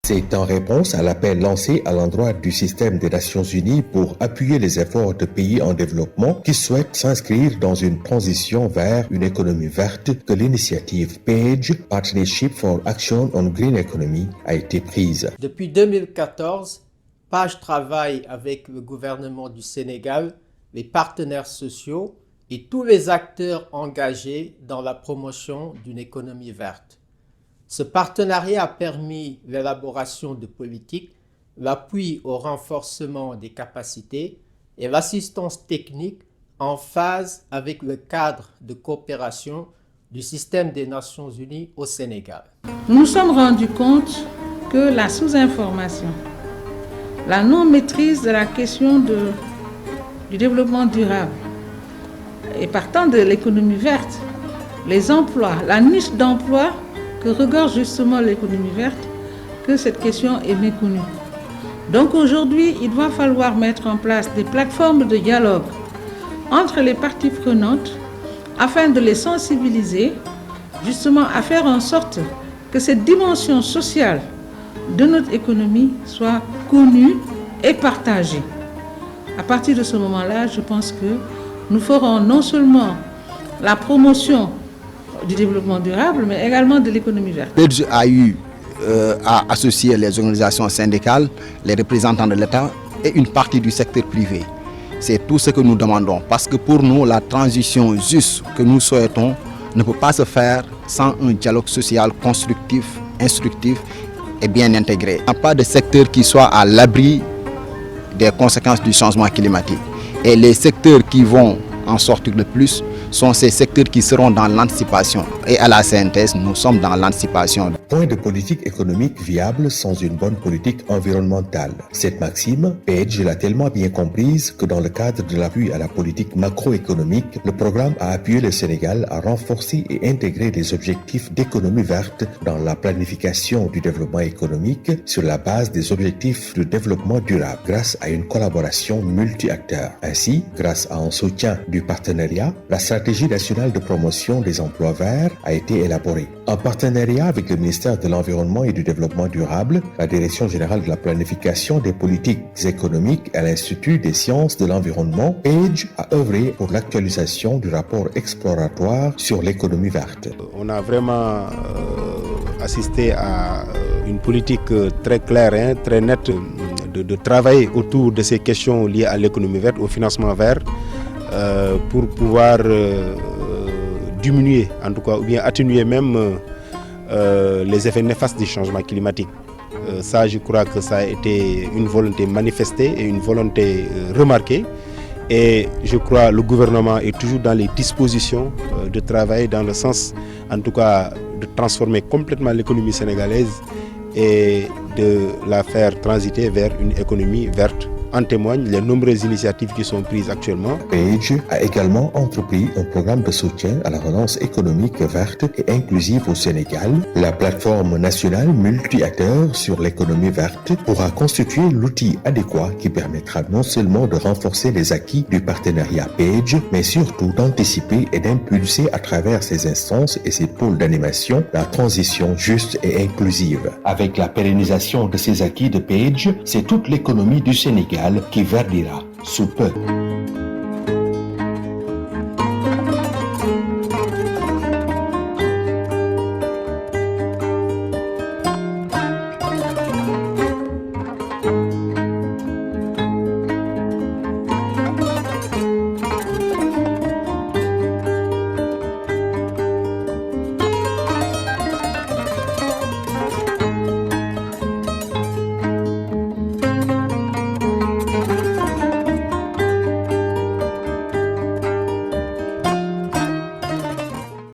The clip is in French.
C'est en réponse à l'appel lancé à l'endroit du système des Nations Unies pour appuyer les efforts de pays en développement qui souhaitent s'inscrire dans une transition vers une économie verte que l'initiative PAGE, Partnership for Action on Green Economy, a été prise. Depuis 2014, PAGE travaille avec le gouvernement du Sénégal, les partenaires sociaux et tous les acteurs engagés dans la promotion d'une économie verte. Ce partenariat a permis l'élaboration de politiques, l'appui au renforcement des capacités et l'assistance technique en phase avec le cadre de coopération du système des Nations Unies au Sénégal. Nous nous sommes rendus compte que la sous-information, la non-maîtrise de la question du développement durable et partant de l'économie verte, les emplois, la niche d'emploi que regorge justement l'économie verte, que cette question est méconnue. Donc aujourd'hui, il va falloir mettre en place des plateformes de dialogue entre les parties prenantes afin de les sensibiliser justement à faire en sorte que cette dimension sociale de notre économie soit connue et partagée. À partir de ce moment-là, je pense que nous ferons non seulement la promotion du développement durable, mais également de l'économie verte. PAGE a eu à associer les organisations syndicales, les représentants de l'État et une partie du secteur privé. C'est tout ce que nous demandons, parce que pour nous, la transition juste que nous souhaitons ne peut pas se faire sans un dialogue social constructif, instructif et bien intégré. Il n'y a pas de secteur qui soit à l'abri des conséquences du changement climatique. Et les secteurs qui vont en sortir le plus sont ces secteurs qui seront dans l'anticipation. Et à la synthèse, nous sommes dans l'anticipation. Point de politique économique viable sans une bonne politique environnementale. Cette maxime, PAGE l'a tellement bien comprise que dans le cadre de l'appui à la politique macroéconomique, le programme a appuyé le Sénégal à renforcer et intégrer les objectifs d'économie verte dans la planification du développement économique sur la base des objectifs de développement durable grâce à une collaboration multi-acteurs. Ainsi, grâce à un soutien du partenariat, la stratégie nationale de promotion des emplois verts a été élaborée. En partenariat avec le ministère de l'Environnement et du Développement durable, la Direction générale de la planification des politiques économiques et l'Institut des sciences de l'environnement, PAGE a œuvré pour l'actualisation du rapport exploratoire sur l'économie verte. On a vraiment assisté à une politique très claire, très nette de travailler autour de ces questions liées à l'économie verte, au financement vert, pour pouvoir diminuer, en tout cas, ou bien atténuer même les effets néfastes du changement climatique. Ça, je crois que ça a été une volonté manifestée et une volonté remarquée. Et je crois que le gouvernement est toujours dans les dispositions de travailler dans le sens, en tout cas, de transformer complètement l'économie sénégalaise et de la faire transiter vers une économie verte. En témoignent les nombreuses initiatives qui sont prises actuellement. PAGE a également entrepris un programme de soutien à la relance économique verte et inclusive au Sénégal. La plateforme nationale multi-acteurs sur l'économie verte pourra constituer l'outil adéquat qui permettra non seulement de renforcer les acquis du partenariat PAGE, mais surtout d'anticiper et d'impulser à travers ses instances et ses pôles d'animation la transition juste et inclusive. Avec la pérennisation de ces acquis de PAGE, c'est toute l'économie du Sénégal qui verdira sous peu.